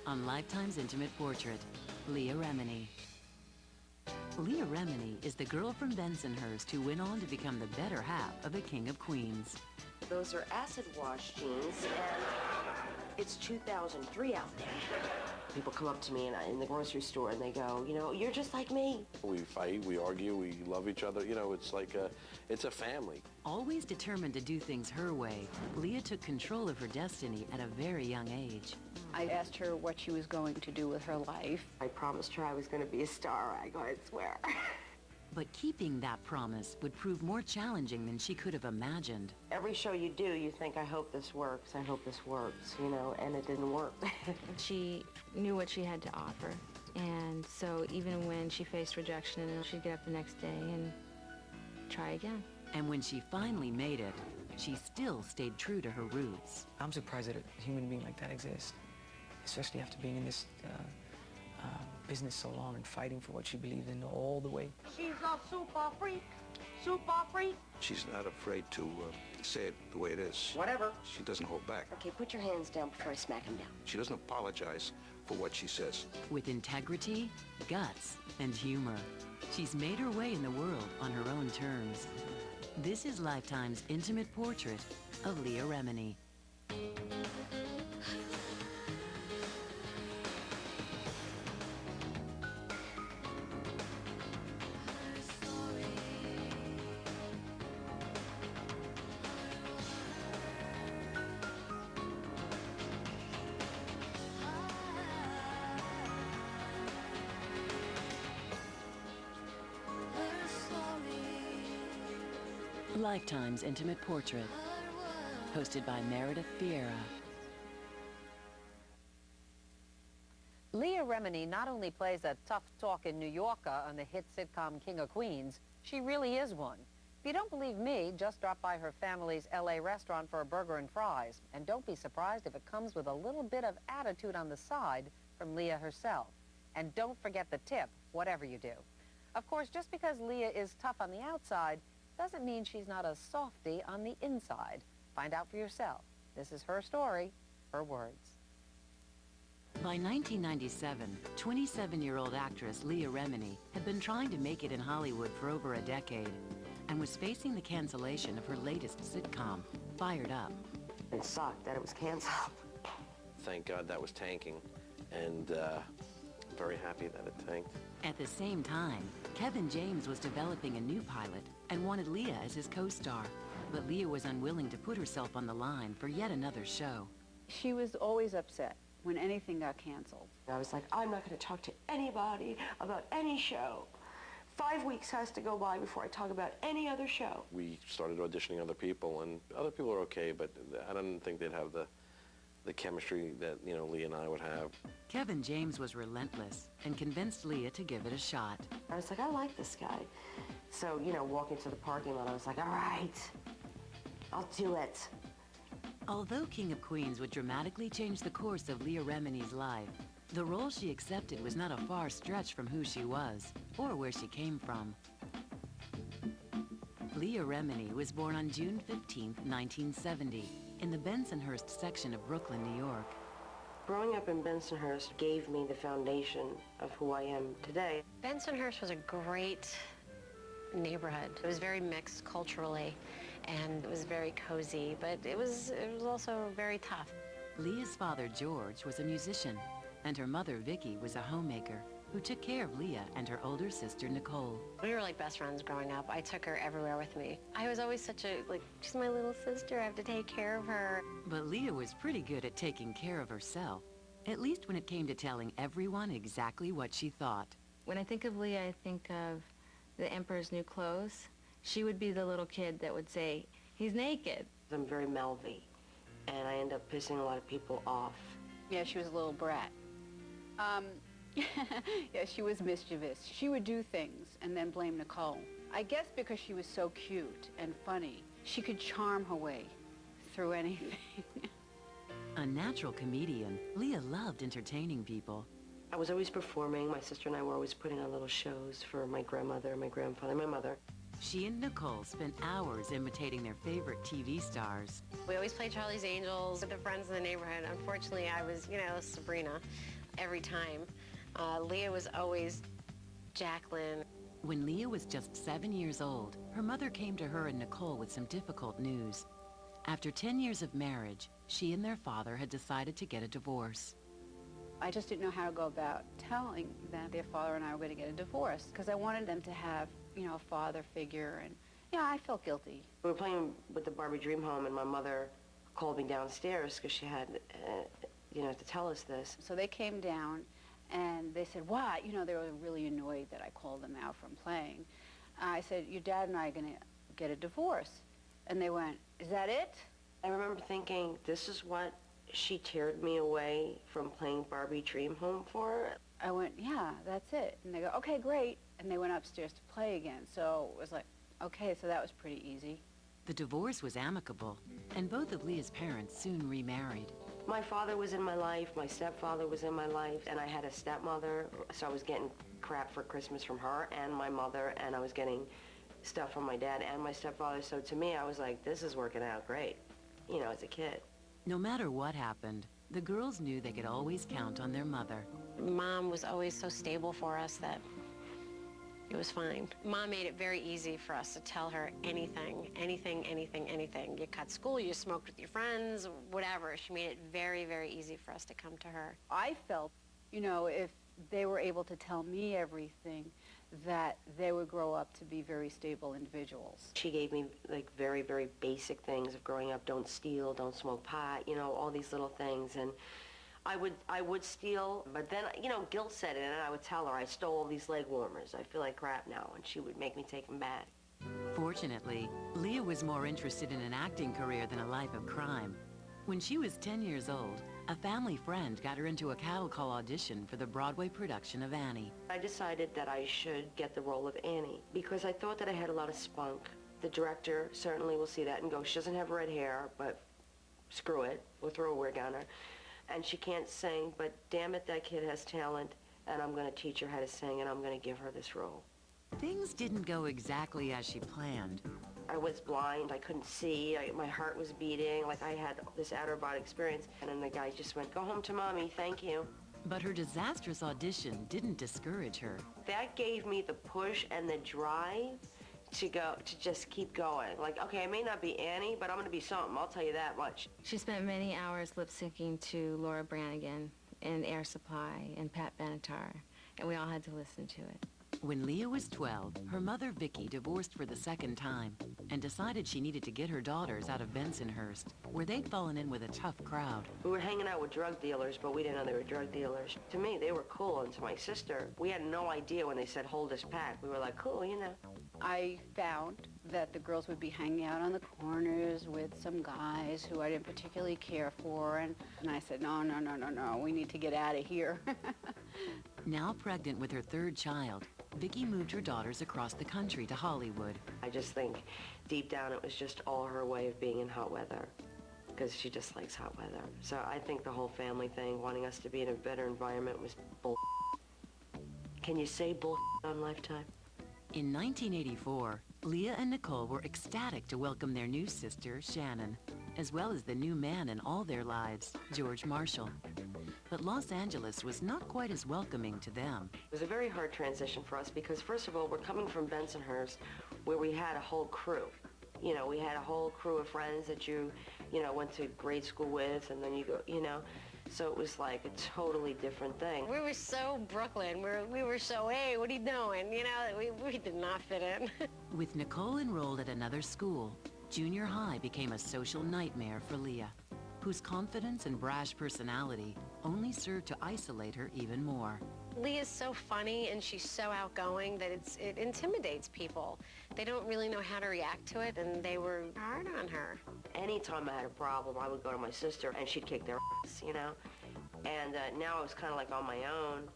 on Lifetime's Intimate Portrait, Leah Remini. Leah Remini is the girl from Bensonhurst who went on to become the better half of the King of Queens. Those are acid wash jeans, and it's 2003 out there. People come up to me in the grocery store and they go, you know, you're just like me. We fight, we argue, we love each other. You know, it's like it's a family. Always determined to do things her way, Leah took control of her destiny at a very young age. I asked her what she was going to do with her life. I promised her I was going to be a star. I go, I swear. But keeping that promise would prove more challenging than she could have imagined. Every show you do, you think, I hope this works, I hope this works, you know, and it didn't work. She knew what she had to offer, and so even when she faced rejection, she'd get up the next day and try again. And when she finally made it, she still stayed true to her roots. I'm surprised that a human being like that exists, especially after being in this business so long and fighting for what she believed in all the way. She's a super freak, super freak. She's not afraid to say it the way it is. Whatever. She doesn't hold back. Okay, put your hands down before I smack him down. She doesn't apologize for what she says. With integrity, guts, and humor, she's made her way in the world on her own terms. This is Lifetime's Intimate Portrait of Leah Remini. Lifetime's Intimate Portrait, hosted by Meredith Vieira. Leah Remini not only plays a tough-talking New Yorker on the hit sitcom King of Queens, she really is one. If you don't believe me, just drop by her family's L.A. restaurant for a burger and fries. And don't be surprised if it comes with a little bit of attitude on the side from Leah herself. And don't forget the tip, whatever you do. Of course, just because Leah is tough on the outside doesn't mean she's not a softie on the inside. Find out for yourself. This is her story, her words. By 1997, 27-year-old actress Leah Remini had been trying to make it in Hollywood for over a decade and was facing the cancellation of her latest sitcom, Fired Up. It sucked that it was canceled. Thank God that was tanking, and very happy that it tanked. At the same time, Kevin James was developing a new pilot and wanted Leah as his co-star. But Leah was unwilling to put herself on the line for yet another show. She was always upset when anything got canceled. I was like, I'm not going to talk to anybody about any show. 5 weeks has to go by before I talk about any other show. We started auditioning other people, and other people are okay, but I didn't think they'd have the chemistry that, you know, Leah and I would have. Kevin James was relentless and convinced Leah to give it a shot. I was like, I like this guy. So, you know, walking to the parking lot, I was like, all right, I'll do it. Although King of Queens would dramatically change the course of Leah Remini's life, the role she accepted was not a far stretch from who she was or where she came from. Leah Remini was born on June 15, 1970, in the Bensonhurst section of Brooklyn, New York. Growing up in Bensonhurst gave me the foundation of who I am today. Bensonhurst was a great neighborhood. It was very mixed culturally, and it was very cozy, but it was also very tough. Leah's father, George, was a musician, and her mother, Vicky, was a homemaker who took care of Leah and her older sister, Nicole. We were like best friends growing up. I took her everywhere with me. I was always such a, like, she's my little sister. I have to take care of her. But Leah was pretty good at taking care of herself, at least when it came to telling everyone exactly what she thought. When I think of Leah, I think of The Emperor's New Clothes. She would be the little kid that would say, he's naked. I'm very Melvy, and I end up pissing a lot of people off. Yeah, she was a little brat. Yeah, she was mischievous. She would do things and then blame Nicole. I guess because she was so cute and funny, she could charm her way through anything. A natural comedian, Leah loved entertaining people. I was always performing. My sister and I were always putting on little shows for my grandmother, my grandfather, my mother. She and Nicole spent hours imitating their favorite TV stars. We always played Charlie's Angels with the friends in the neighborhood. Unfortunately, I was, Sabrina every time. Leah was always Jacqueline. When Leah was just 7 years old, her mother came to her and Nicole with some difficult news. After 10 years of marriage, she and their father had decided to get a divorce. I just didn't know how to go about telling them their father and I were going to get a divorce because I wanted them to have, a father figure, and I felt guilty. We were playing with the Barbie Dream Home, and my mother called me downstairs because she had, to tell us this. So they came down, and they said, what? They were really annoyed that I called them out from playing. I said, your dad and I are going to get a divorce. And they went, is that it? I remember thinking, this is what she teared me away from playing Barbie Dream Home for? I went, yeah, that's it. And they go, okay, great. And they went upstairs to play again. So it was like, okay, so that was pretty easy. The divorce was amicable, and both of Leah's parents soon remarried. My father was in my life, my stepfather was in my life, and I had a stepmother, so I was getting crap for Christmas from her and my mother, and I was getting stuff from my dad and my stepfather. So to me, I was like, this is working out great, as a kid. No matter what happened, the girls knew they could always count on their mother. Mom was always so stable for us that it was fine. Mom made it very easy for us to tell her anything. You cut school, you smoked with your friends, whatever. She made it very, very easy for us to come to her. I felt, if they were able to tell me everything, that they would grow up to be very stable individuals. She gave me very, very basic things of growing up. Don't steal, don't smoke pot, all these little things. And I would steal, but then, guilt set in, and I would tell her I stole all these leg warmers. I feel like crap now, and she would make me take them back. Fortunately, Leah was more interested in an acting career than a life of crime. When she was 10 years old, a family friend got her into a cattle call audition for the Broadway production of Annie. I decided that I should get the role of Annie because I thought that I had a lot of spunk. The director certainly will see that and go, she doesn't have red hair, but screw it, we'll throw a wig on her. And she can't sing, but damn it, that kid has talent, and I'm going to teach her how to sing, and I'm going to give her this role. Things didn't go exactly as she planned. I was blind, I couldn't see, my heart was beating, like I had this out-of-body experience. And then the guy just went, go home to mommy, thank you. But her disastrous audition didn't discourage her. That gave me the push and the drive to just keep going. Like, okay, I may not be Annie, but I'm going to be something, I'll tell you that much. She spent many hours lip-syncing to Laura Branigan and Air Supply and Pat Benatar, and we all had to listen to it. When Leah was 12, her mother, Vicki, divorced for the second time and decided she needed to get her daughters out of Bensonhurst, where they'd fallen in with a tough crowd. We were hanging out with drug dealers, but we didn't know they were drug dealers. To me, they were cool, and to my sister, we had no idea when they said, hold us back. We were like, cool, I found that the girls would be hanging out on the corners with some guys who I didn't particularly care for, and I said, no, we need to get out of here. Now pregnant with her third child, Vicki moved her daughters across the country to Hollywood. I just think deep down it was just all her way of being in hot weather, because she just likes hot weather. So I think the whole family thing, wanting us to be in a better environment, was bull. Can you say bull on Lifetime? In 1984, Leah and Nicole were ecstatic to welcome their new sister, Shannon, as well as the new man in all their lives, George Marshall. But Los Angeles was not quite as welcoming to them. It was a very hard transition for us because, first of all, we're coming from Bensonhurst, where we had a whole crew. We had a whole crew of friends that you went to grade school with, and then you go, So it was like a totally different thing. We were so Brooklyn. We were so, hey, what are you doing? We did not fit in. With Nicole enrolled at another school, junior high became a social nightmare for Leah, whose confidence and brash personality only served to isolate her even more. Leah's so funny and she's so outgoing that it intimidates people. They don't really know how to react to it, and they were hard on her. Anytime I had a problem, I would go to my sister and she'd kick their ass, And now I was kind of like on my own,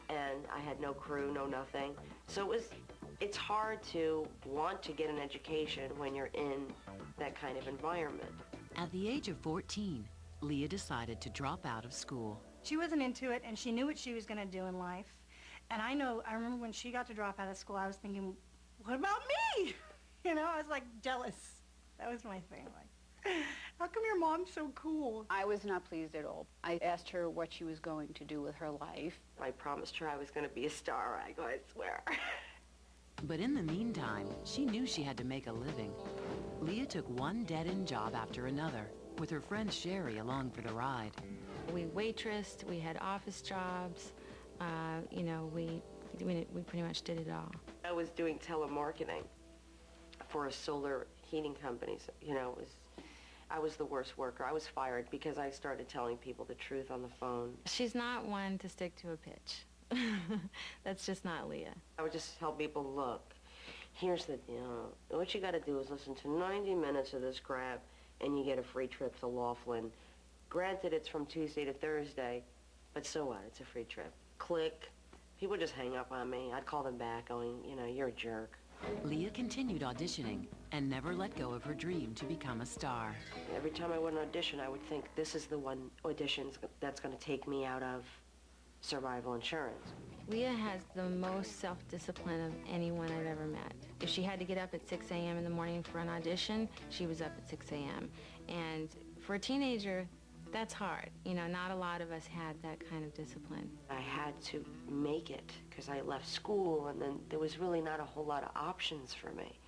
and I had no crew, no nothing. So it's hard to want to get an education when you're in that kind of environment. At the age of 14, Leah decided to drop out of school. She wasn't into it, and she knew what she was going to do in life. And I remember when she got to drop out of school, I was thinking, what about me? You know, I was like jealous. That was my thing, like, how come your mom's so cool? I was not pleased at all. I asked her what she was going to do with her life. I promised her I was going to be a star. I go, I swear. But in the meantime, she knew she had to make a living. Leah took one dead-end job after another, with her friend Sherry along for the ride. We waitressed, we had office jobs, you know, we pretty much did it all. I was doing telemarketing for a solar heating company. So, you know, I was the worst worker. I was fired because I started telling people the truth on the phone. She's not one to stick to a pitch. That's just not Leah. I would just tell people, look, here's the deal. What you got to do is listen to 90 minutes of this crap, and you get a free trip to Laughlin. Granted, it's from Tuesday to Thursday, but so what? It's a free trip. Click. People just hang up on me. I'd call them back going, you know, you're a jerk. Leah continued auditioning and never let go of her dream to become a star. Every time I went on audition, I would think, this is the one audition that's going to take me out of survival insurance. Leah has the most self-discipline of anyone I've ever met. If she had to get up at 6 a.m. in the morning for an audition, she was up at 6 a.m. And for a teenager, that's hard. You know, not a lot of us had that kind of discipline. I had to make it because I left school, and then there was really not a whole lot of options for me.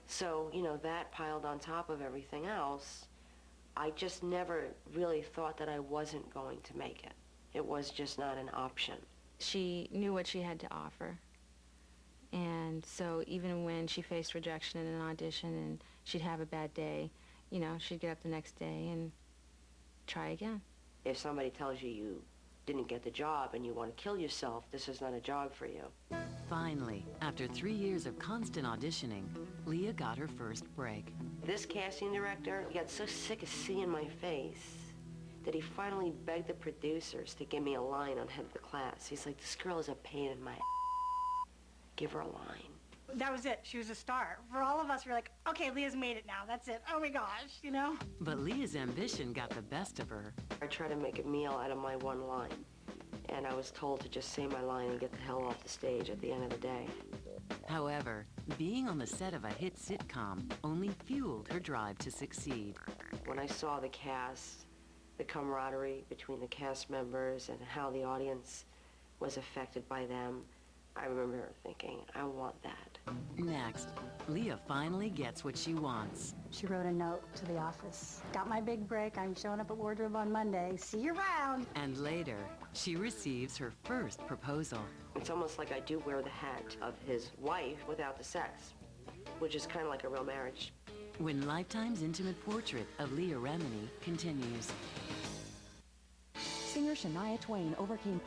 So, you know, that piled on top of everything else, I just never really thought that I wasn't going to make it. It was just not an option. She knew what she had to offer. And so even when she faced rejection in an audition and she'd have a bad day, you know, she'd get up the next day and try again. If somebody tells you you didn't get the job and you want to kill yourself, this is not a job for you. Finally, after 3 years of constant auditioning, Leah got her first break. This casting director got so sick of seeing my face that he finally begged the producers to give me a line on Head of the Class. He's like, this girl is a pain in my ass. Give her a line. That was it. She was a star. For all of us, we were like, okay, Leah's made it now. That's it. Oh my gosh, you know? But Leah's ambition got the best of her. I tried to make a meal out of my one line, and I was told to just say my line and get the hell off the stage at the end of the day. However, being on the set of a hit sitcom only fueled her drive to succeed. When I saw the cast, the camaraderie between the cast members and how the audience was affected by them, I remember thinking, I want that. Next, Leah finally gets what she wants. She wrote a note to the office. Got my big break. I'm showing up at wardrobe on Monday. See you around. And later, she receives her first proposal. It's almost like I do wear the hat of his wife without the sex, which is kind of like a real marriage. When Lifetime's intimate portrait of Leah Remini continues. Singer Shania Twain overcame